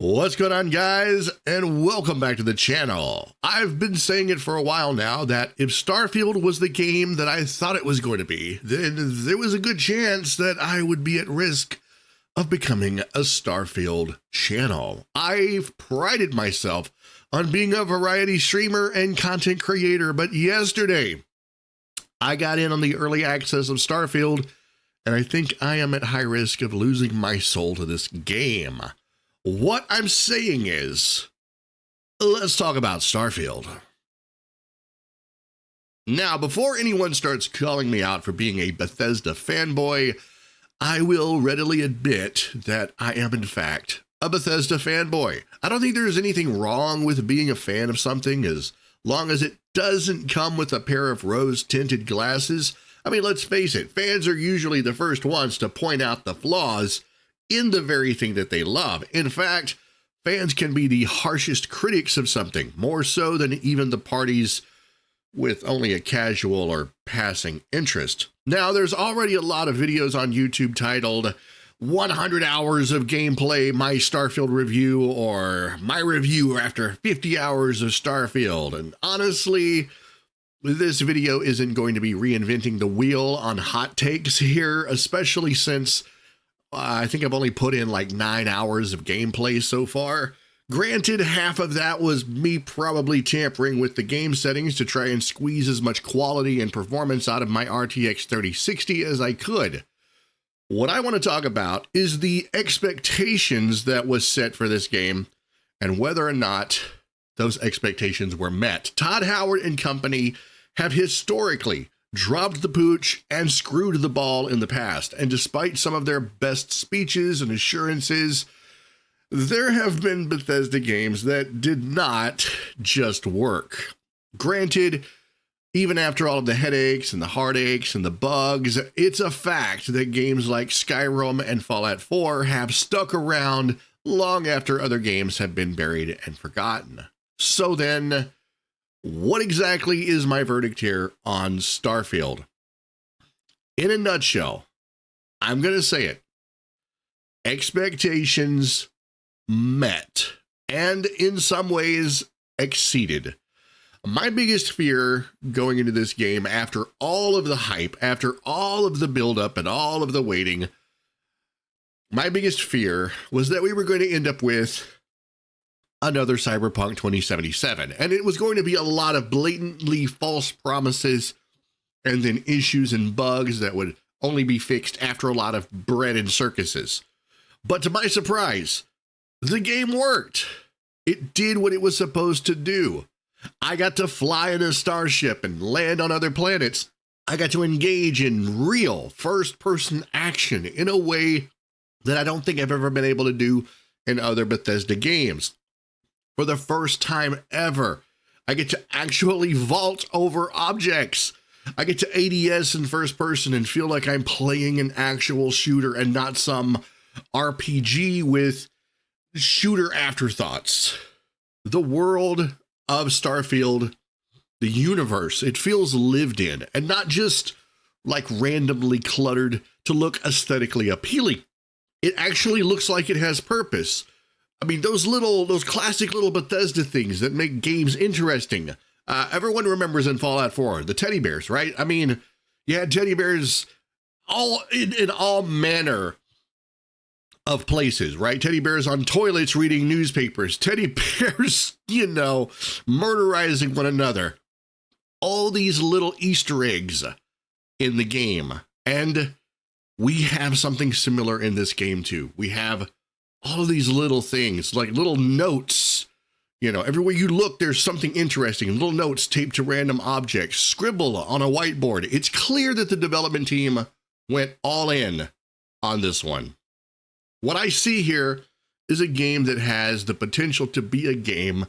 What's going on, guys, and welcome back to the channel. I've been saying it for a while now that if Starfield was the game that I thought it was going to be, then there was a good chance that I would be at risk of becoming a Starfield channel. I've prided myself on being a variety streamer and content creator, but yesterday I got in on the early access of Starfield, and I think I am at high risk of losing my soul to this game. What I'm saying is, let's talk about Starfield. Now, before anyone starts calling me out for being a Bethesda fanboy, I will readily admit that I am, in fact, a Bethesda fanboy. I don't think there's anything wrong with being a fan of something as long as it doesn't come with a pair of rose-tinted glasses. I mean, let's face it, fans are usually the first ones to point out the flaws in the very thing that they love. In fact, fans can be the harshest critics of something, more so than even the parties with only a casual or passing interest. Now, there's already a lot of videos on YouTube titled 100 Hours of Gameplay, My Starfield Review, or My Review After 50 Hours of Starfield. And honestly, this video isn't going to be reinventing the wheel on hot takes here, especially since I think I've only put in like 9 hours of gameplay so far. Granted, half of that was me probably tampering with the game settings to try and squeeze as much quality and performance out of my RTX 3060 as I could. What I want to talk about is the expectations that was set for this game and whether or not those expectations were met. Todd Howard and company have historically dropped the pooch and screwed the ball in the past, and despite some of their best speeches and assurances, there have been Bethesda games that did not just work. Granted, even after all of the headaches and the heartaches and the bugs, it's a fact that games like Skyrim and Fallout 4 have stuck around long after other games have been buried and forgotten. So then, what exactly is my verdict here on Starfield? In a nutshell, I'm going to say it. Expectations met, and in some ways exceeded. My biggest fear going into this game, after all of the hype, after all of the buildup and all of the waiting, my biggest fear was that we were going to end up with another Cyberpunk 2077, and it was going to be a lot of blatantly false promises and then issues and bugs that would only be fixed after a lot of bread and circuses. But to my surprise, the game worked. It did what it was supposed to do. I got to fly in a starship and land on other planets. I got to engage in real first-person action in a way that I don't think I've ever been able to do in other Bethesda games. For the first time ever, I get to actually vault over objects. I get to ADS in first person and feel like I'm playing an actual shooter and not some RPG with shooter afterthoughts. The world of Starfield, the universe, it feels lived in and not just like randomly cluttered to look aesthetically appealing. It actually looks like it has purpose. I mean, those classic little Bethesda things that make games interesting. Everyone remembers in Fallout 4, the teddy bears, right? I mean, you had teddy bears all in all manner of places, right? Teddy bears on toilets reading newspapers, teddy bears, murderizing one another. All these little Easter eggs in the game. And we have something similar in this game too. We have all of these little things, like little notes. Everywhere you look, there's something interesting. Little notes taped to random objects, scribble on a whiteboard. It's clear that the development team went all in on this one. What I see here is a game that has the potential to be a game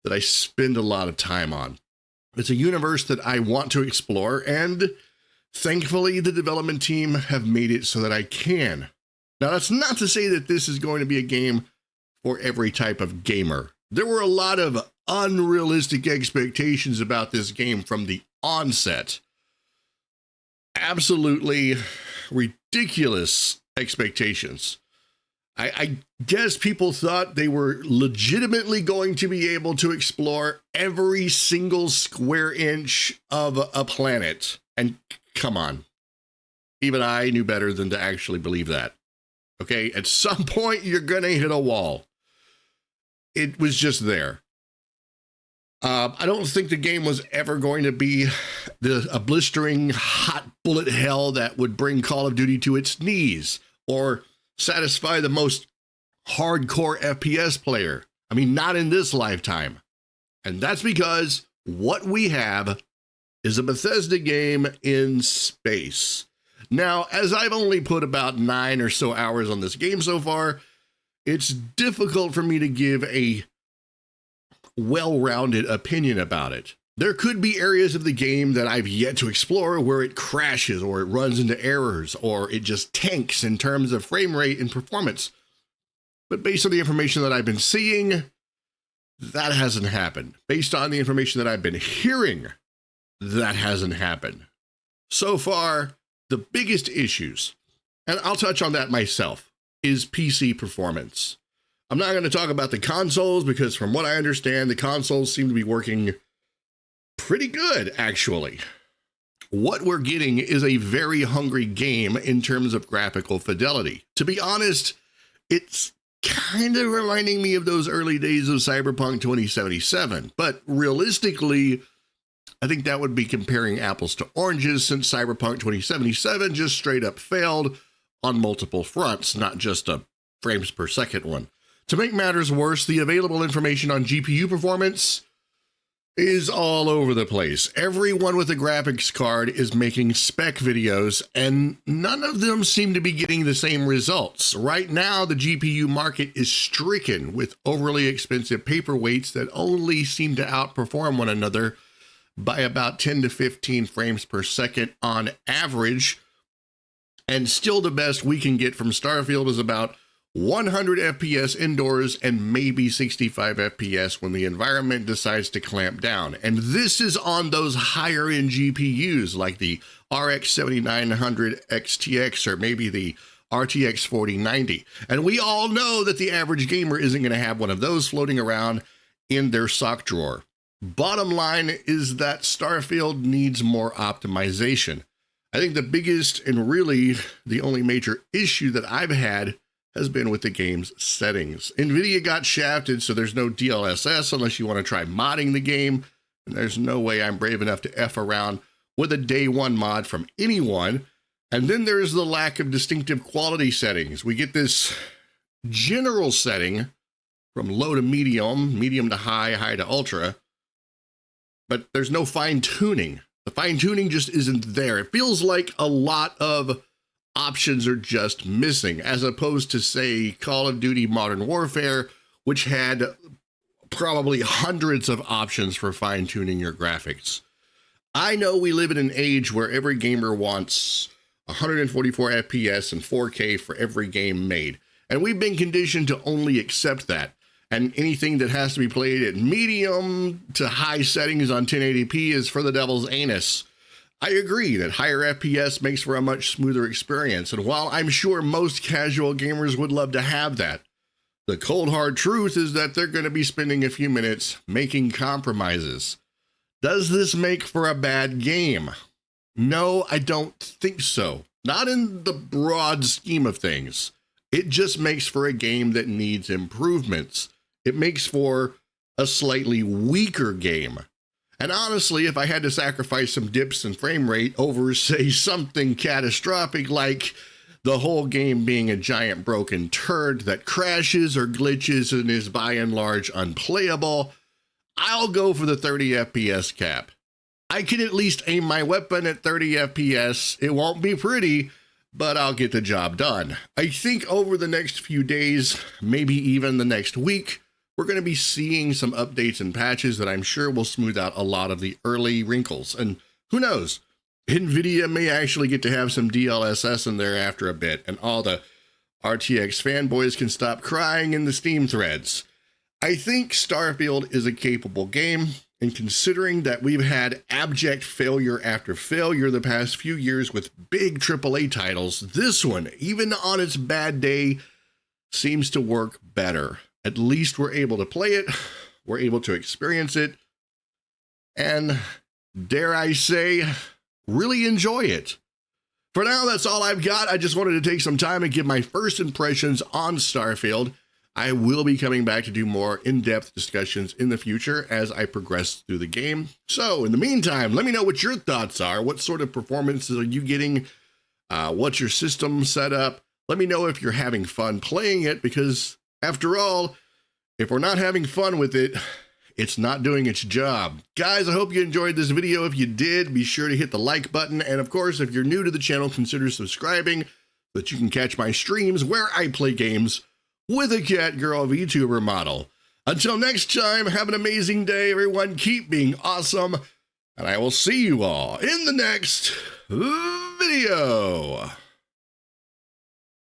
that I spend a lot of time on. It's a universe that I want to explore, and thankfully the development team have made it so that I can. Now, that's not to say that this is going to be a game for every type of gamer. There were a lot of unrealistic expectations about this game from the onset. Absolutely ridiculous expectations. I guess people thought they were legitimately going to be able to explore every single square inch of a planet. And come on, even I knew better than to actually believe that. Okay, at some point, you're going to hit a wall. It was just there. I don't think the game was ever going to be a blistering hot bullet hell that would bring Call of Duty to its knees or satisfy the most hardcore FPS player. I mean, not in this lifetime. And that's because what we have is a Bethesda game in space. Now, as I've only put about 9 or so hours on this game so far, it's difficult for me to give a well-rounded opinion about it. There could be areas of the game that I've yet to explore where it crashes or it runs into errors or it just tanks in terms of frame rate and performance. But based on the information that I've been seeing, that hasn't happened. Based on the information that I've been hearing, that hasn't happened. So far, the biggest issues, and I'll touch on that myself, is PC performance. I'm not going to talk about the consoles because from what I understand, the consoles seem to be working pretty good, actually. What we're getting is a very hungry game in terms of graphical fidelity. To be honest, it's kind of reminding me of those early days of Cyberpunk 2077, but realistically, I think that would be comparing apples to oranges since Cyberpunk 2077 just straight up failed on multiple fronts, not just a frames per second one. To make matters worse, the available information on GPU performance is all over the place. Everyone with a graphics card is making spec videos, and none of them seem to be getting the same results. Right now, the GPU market is stricken with overly expensive paperweights that only seem to outperform one another by about 10 to 15 frames per second on average. And still the best we can get from Starfield is about 100 FPS indoors and maybe 65 FPS when the environment decides to clamp down. And this is on those higher end GPUs like the RX 7900 XTX or maybe the RTX 4090. And we all know that the average gamer isn't going to have one of those floating around in their sock drawer. Bottom line is that Starfield needs more optimization. I think the biggest and really the only major issue that I've had has been with the game's settings. NVIDIA got shafted, so there's no DLSS unless you want to try modding the game. And there's no way I'm brave enough to F around with a day one mod from anyone. And then there's the lack of distinctive quality settings. We get this general setting from low to medium, medium to high, high to ultra, but there's no fine tuning. The fine tuning just isn't there. It feels like a lot of options are just missing, as opposed to, say, Call of Duty Modern Warfare, which had probably hundreds of options for fine-tuning your graphics. I know we live in an age where every gamer wants 144 FPS and 4K for every game made, and we've been conditioned to only accept that. And anything that has to be played at medium to high settings on 1080p is for the devil's anus. I agree that higher FPS makes for a much smoother experience, and while I'm sure most casual gamers would love to have that, the cold hard truth is that they're going to be spending a few minutes making compromises. Does this make for a bad game? No, I don't think so. Not in the broad scheme of things. It just makes for a game that needs improvements. It makes for a slightly weaker game. And honestly, if I had to sacrifice some dips in frame rate over, say, something catastrophic like the whole game being a giant broken turd that crashes or glitches and is by and large unplayable, I'll go for the 30 FPS cap. I can at least aim my weapon at 30 FPS. It won't be pretty, but I'll get the job done. I think over the next few days, maybe even the next week, we're going to be seeing some updates and patches that I'm sure will smooth out a lot of the early wrinkles. And who knows, NVIDIA may actually get to have some DLSS in there after a bit, and all the RTX fanboys can stop crying in the Steam threads. I think Starfield is a capable game, and considering that we've had abject failure after failure the past few years with big AAA titles, this one, even on its bad day, seems to work better. At least we're able to play it, we're able to experience it, and dare I say, really enjoy it. For now, that's all I've got. I just wanted to take some time and give my first impressions on Starfield. I will be coming back to do more in-depth discussions in the future as I progress through the game. So, in the meantime, let me know what your thoughts are. What sort of performances are you getting? What's your system set up? Let me know if you're having fun playing it, because after all, if we're not having fun with it, it's not doing its job. Guys, I hope you enjoyed this video. If you did, be sure to hit the like button. And of course, if you're new to the channel, consider subscribing so that you can catch my streams where I play games with a Catgirl Vtuber model. Until next time, have an amazing day, everyone. Keep being awesome. And I will see you all in the next video.